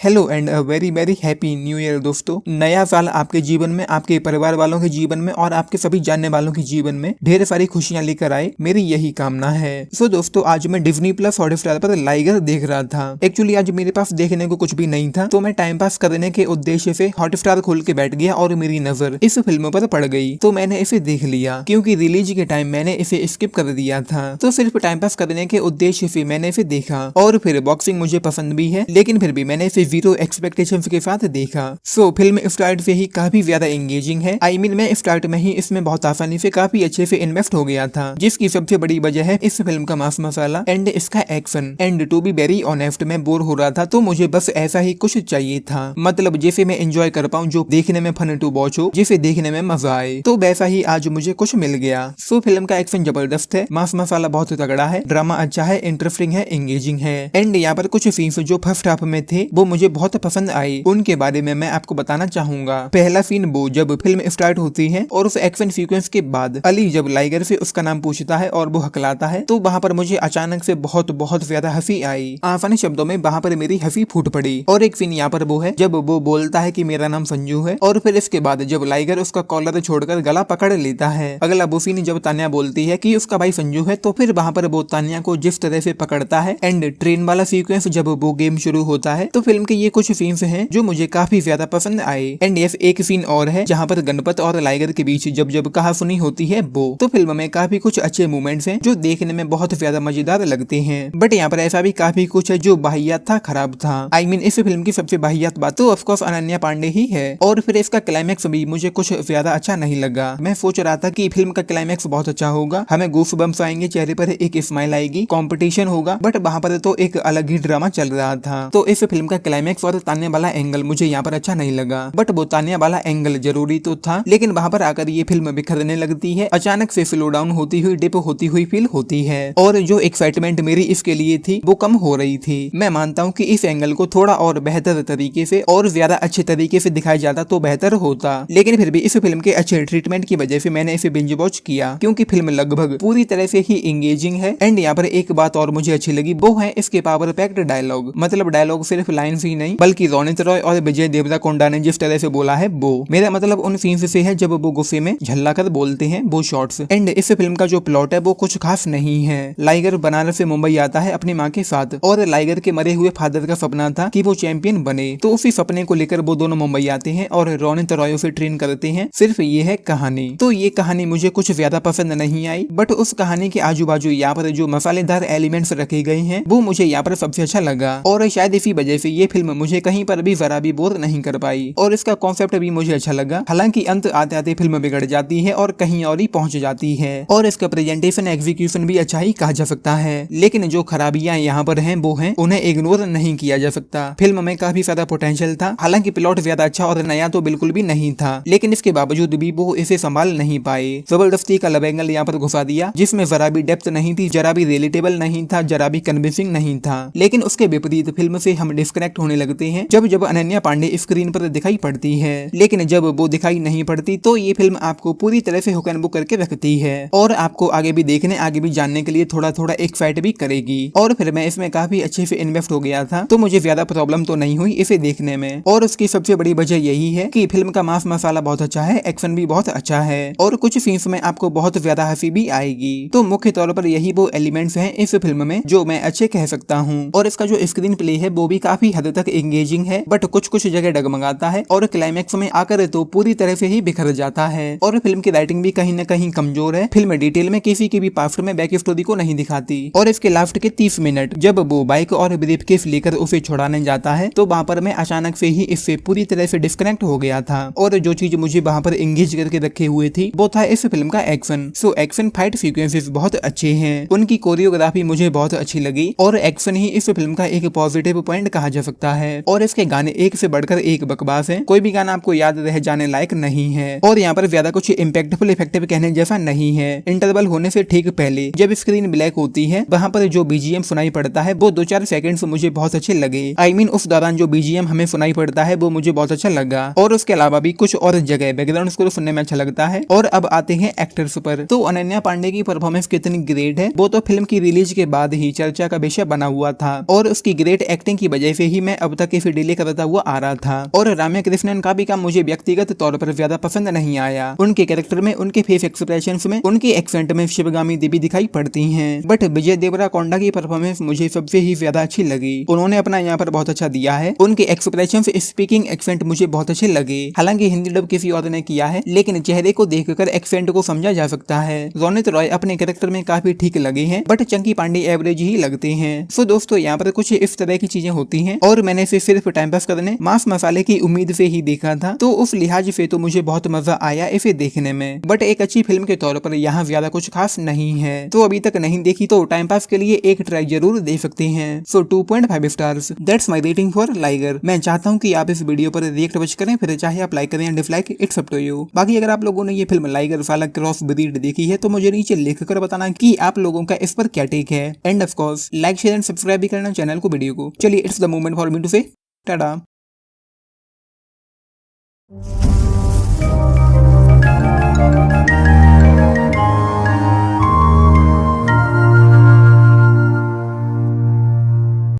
Hello and a very very happy new year दोस्तों। नया साल आपके जीवन में, आपके परिवार वालों के जीवन में और आपके सभी जानने वालों के जीवन में ढेर सारी खुशियां लेकर आए, मेरी यही कामना है। सो दोस्तों, आज मैं डिज्नी प्लस हॉटस्टार पर लाइगर देख रहा था। एक्चुअली आज मेरे पास देखने को कुछ भी नहीं था, तो मैं टाइम पास करने के उद्देश्य से हॉटस्टार खोल के बैठ गया और मेरी नजर इस फिल्म पर पड़ गई, तो मैंने इसे देख लिया। क्योंकि रिलीज के टाइम मैंने इसे स्किप कर दिया था, तो सिर्फ टाइम पास करने के उद्देश्य से मैंने इसे देखा। और फिर बॉक्सिंग मुझे पसंद भी है, लेकिन फिर भी मैंने इसे जीरो एक्सपेक्टेशंस के साथ देखा। सो फिल्म स्टार्ट से ही काफी ज्यादा एंगेजिंग है। आई मीन मैं स्टार्ट में ही इसमें बहुत आसानी से काफी अच्छे से इन्वेस्ट हो गया था, जिसकी सबसे बड़ी वजह है इस फिल्म का मास मसाला एंड इसका action. And to be very honest, मैं बोर हो रहा था, तो मुझे बस ऐसा ही कुछ चाहिए था। मतलब जैसे मैं एंजॉय कर पाऊँ, जो देखने में फन टू वॉच हो, जिसे देखने में मजा आए, तो वैसा ही आज मुझे कुछ मिल गया। सो फिल्म का एक्शन जबरदस्त है, मास मसाला बहुत तगड़ा है, ड्रामा अच्छा है, इंटरेस्टिंग है, एंगेजिंग है। एंड यहाँ पर कुछ सीन्स जो फर्स्ट हाफ में थे वो मुझे बहुत पसंद आई, उनके बारे में मैं आपको बताना चाहूंगा। पहला सीन वो जब फिल्म स्टार्ट होती है और उस एक्शन सीक्वेंस के बाद अली जब लाइगर से उसका नाम पूछता है और वो हकलाता है, तो वहाँ पर मुझे अचानक से बहुत बहुत ज्यादा हंसी आई। आसानी शब्दों में वहाँ पर मेरी हंसी फूट पड़ी। और एक सीन यहाँ पर वो है जब वो बोलता है कि मेरा नाम संजू है, और फिर इसके बाद जब लाइगर उसका कॉलर छोड़कर गला पकड़ लेता है। अगला वो सीन जब तानिया बोलती है कि उसका भाई संजू है, तो फिर वहाँ पर वो तानिया को जिस तरह से पकड़ता है। एंड ट्रेन वाला सीक्वेंस जब वो गेम शुरू होता है, तो फिल्म के ये कुछ सीन्स हैं जो मुझे काफी ज्यादा पसंद आए। एंड यस, एक सीन और है जहाँ पर गणपत और लाइगर के बीच जब जब कहासुनी होती है वो, तो फिल्म में काफी कुछ अच्छे मोमेंट्स हैं जो देखने में बहुत ज्यादा मजेदार लगते हैं। बट यहाँ पर ऐसा भी काफी कुछ है जो वाहियात था, खराब था। आई मीन इस फिल्म की सबसे वाहियात बात तो ऑफकोर्स अनन्या पांडे ही है। और फिर इसका क्लाइमैक्स भी मुझे कुछ ज्यादा अच्छा नहीं लगा। मैं सोच रहा था कि फिल्म का क्लाइमैक्स बहुत अच्छा होगा, हमें गूस बम्स आएंगे, चेहरे पर एक स्माइल आएगी, कंपटीशन होगा, बट वहाँ पर तो एक अलग ही ड्रामा चल रहा था। तो इस फिल्म का क्लाइमैक्स और ताने वाला एंगल मुझे यहाँ पर अच्छा नहीं लगा। बट वो तानिया वाला एंगल जरूरी तो था, लेकिन वहाँ पर आकर ये फिल्म बिखरने लगती है, अचानक से स्लो डाउन होती हुई, डिप होती हुई फील होती है। और जो एक्साइटमेंट मेरी इसके लिए थी वो कम हो रही थी। मैं मानता हूँ कि इस एंगल को थोड़ा और बेहतर तरीके से और ज्यादा अच्छे तरीके से दिखाया जाता तो बेहतर होता, लेकिन फिर भी इस फिल्म के अच्छे ट्रीटमेंट की वजह से मैंने इसे बिंज वॉच किया, क्योंकि फिल्म लगभग पूरी तरह से ही एंगेजिंग है। एंड यहाँ पर एक बात और मुझे अच्छी लगी, वो है इसके पावर पैक्ड डायलॉग। मतलब डायलॉग सिर्फ लाइन्स ही नहीं, बल्कि रोनित रॉय और विजय देवरकोंडा ने जिस तरह से बोला है वो, मेरा मतलब उन सीन्स से है जब वो गुस्से में झल्ला कर बोलते हैं, वो शॉट्स। एंड इस फिल्म का जो प्लॉट है वो कुछ खास नहीं है। लाइगर बनारस से मुंबई आता है अपनी माँ के साथ, और लाइगर के मरे हुए फादर का सपना था कि वो चैंपियन बने, तो उसी सपने को लेकर वो दोनों मुंबई आते हैं और रोनित रॉय से ट्रेन करते हैं। सिर्फ ये है कहानी। तो ये कहानी मुझे कुछ ज्यादा पसंद नहीं आई, बट उस कहानी के आजू बाजू यहाँ पर जो मसालेदार एलिमेंट्स रखे गए हैं वो मुझे यहाँ पर सबसे अच्छा लगा। और शायद इसी वजह से ये फिल्म मुझे कहीं पर भी जरा भी बोर नहीं कर पाई, और इसका कॉन्सेप्ट भी मुझे अच्छा लगा। हालांकि अंत आते आते फिल्म बिगड़ जाती है और कहीं और ही पहुंच जाती है, और इसका प्रेजेंटेशन एग्जीक्यूशन भी अच्छा ही कहा जा सकता है, लेकिन जो खराबियां यहाँ पर हैं वो हैं, उन्हें इग्नोर नहीं किया जा सकता। फिल्म में काफी ज्यादा पोटेंशियल था, हालांकि प्लॉट ज्यादा अच्छा और नया तो बिल्कुल भी नहीं था, लेकिन इसके बावजूद भी वो इसे संभाल नहीं पाए। जबरदस्ती का लव एंगल यहाँ पर घुसा दिया, जिसमें जरा भी डेप्थ नहीं थी, जरा भी रिलेटेबल नहीं था, जरा भी कन्विंसिंग नहीं था। लेकिन उसके विपरीत फिल्म से हम डिस्कनेक्ट होने लगते हैं जब जब अनन्या पांडे स्क्रीन पर दिखाई पड़ती है, लेकिन जब वो दिखाई नहीं पड़ती तो ये फिल्म आपको पूरी तरह से हुक एंड बुक करके रखती है, और आपको आगे भी देखने, आगे भी जानने के लिए थोड़ा थोड़ा एक्साइट भी करेगी। और फिर मैं इसमें काफी अच्छे से इन्वेस्ट हो गया था, तो मुझे ज्यादा प्रॉब्लम तो नहीं हुई इसे देखने में। और उसकी सबसे बड़ी वजह यही है कि फिल्म का मास मसाला बहुत अच्छा है, एक्शन भी बहुत अच्छा है, और कुछ सीन्स में आपको बहुत ज्यादा हंसी भी आएगी। तो मुख्य तौर पर यही वो एलिमेंट्स हैं इस फिल्म में जो मैं अच्छे कह सकता हूँ। और इसका जो स्क्रीन प्ले है वो भी काफी हद तक एंगेजिंग है, बट कुछ कुछ जगह डगमगाता है, और क्लाइमैक्स में आकर तो पूरी तरह से ही बिखर जाता है। और फिल्म की राइटिंग भी कहीं न कहीं कमजोर है। फिल्म डिटेल में किसी की भी पास्ट में बैक स्टोरी को नहीं दिखाती, और इसके लास्ट के 30 मिनट जब वो बाइक और ब्रीफकेस लेकर उसे छुड़ाने जाता है, तो वहाँ पर मैं अचानक से ही इससे पूरी तरह से डिस्कनेक्ट हो गया था। और जो चीज मुझे वहाँ पर एंगेज करके रखे हुए थी वो था इस फिल्म का action. So action fight sequences बहुत अच्छे हैं, उनकी कोरियोग्राफी मुझे बहुत अच्छी लगी, और एक्शन ही इस फिल्म का एक पॉजिटिव पॉइंट कहा जा सकता है। और इसके गाने एक से बढ़कर एक बकवास है, कोई भी गाना आपको याद रह जाने लायक नहीं है, और यहाँ पर ज्यादा कुछ इम्पैक्टफुल इफेक्टिव कहने जैसा नहीं है। इंटरवल होने से ठीक पहले जब स्क्रीन ब्लैक होती है, वहाँ पर जो बीजीएम सुनाई पड़ता है वो 2-4 सेकंड्स मुझे बहुत अच्छे लगे। आई मीन उस दौरान जो बीजीएम हमें सुनाई पड़ता है वो मुझे बहुत अच्छा लगा, और उसके अलावा भी कुछ और जगह बैकग्राउंड स्कोर सुनने में अच्छा लगता है। और अब आते हैं एक्टर्स पर, तो अनन्या पांडे की परफॉर्मेंस कितनी ग्रेट है वो तो फिल्म की रिलीज के बाद ही चर्चा का विषय बना हुआ था, और उसकी ग्रेट एक्टिंग की वजह से ही मैं मैं अब तक इसे डिले करता हुआ आ रहा था। और रम्या कृष्णन का भी काम मुझे व्यक्तिगत तौर पर ज्यादा पसंद नहीं आया। उनके कैरेक्टर में, उनके फेस एक्सप्रेशंस में, उनके एक्सेंट में शिवगामी देवी दिखाई पड़ती हैं। बट विजय देवराकोंडा की परफॉर्मेंस मुझे सबसे ही ज्यादा अच्छी लगी। उन्होंने अपना यहाँ पर बहुत अच्छा दिया है। उनके एक्सप्रेशंस, स्पीकिंग एक्सेंट मुझे बहुत अच्छे लगे। हालांकि हिंदी डब किसी और ने किया है, लेकिन चेहरे को देखकर एक्सेंट को समझा जा सकता है। रोनित रॉय अपने कैरेक्टर में काफी ठीक लगे हैं, बट चंकी पांडे एवरेज ही लगते हैं। सो दोस्तों, यहाँ पर कुछ इस तरह की चीजें होती हैं और मैंने इसे सिर्फ टाइम पास करने, मांस मसाले की उम्मीद से ही देखा था, तो उस लिहाज से तो मुझे बहुत मजा आया इसे देखने में। बट एक अच्छी फिल्म के तौर पर यहाँ ज्यादा कुछ खास नहीं है। तो अभी तक नहीं देखी तो टाइम पास के लिए एक ट्राई जरूर दे सकते हैं। सो 2.5 stars, that's my rating for liger. मैं चाहता हूँ कि आप इस वीडियो पर रिएक्ट अवश्य करें, फिर चाहे आप लाइक करें या dislike, it's up to you. बाकी अगर आप लोगों ने ये फिल्म लाइगर वाला क्रॉस ब्रीड देखी है तो मुझे नीचे लिख कर बताना कि आप लोगों का इस पर क्या टेक है। And of course like, share and subscribe भी करना चैनल को, वीडियो को। चलिए, it's the moment for me to say Tata.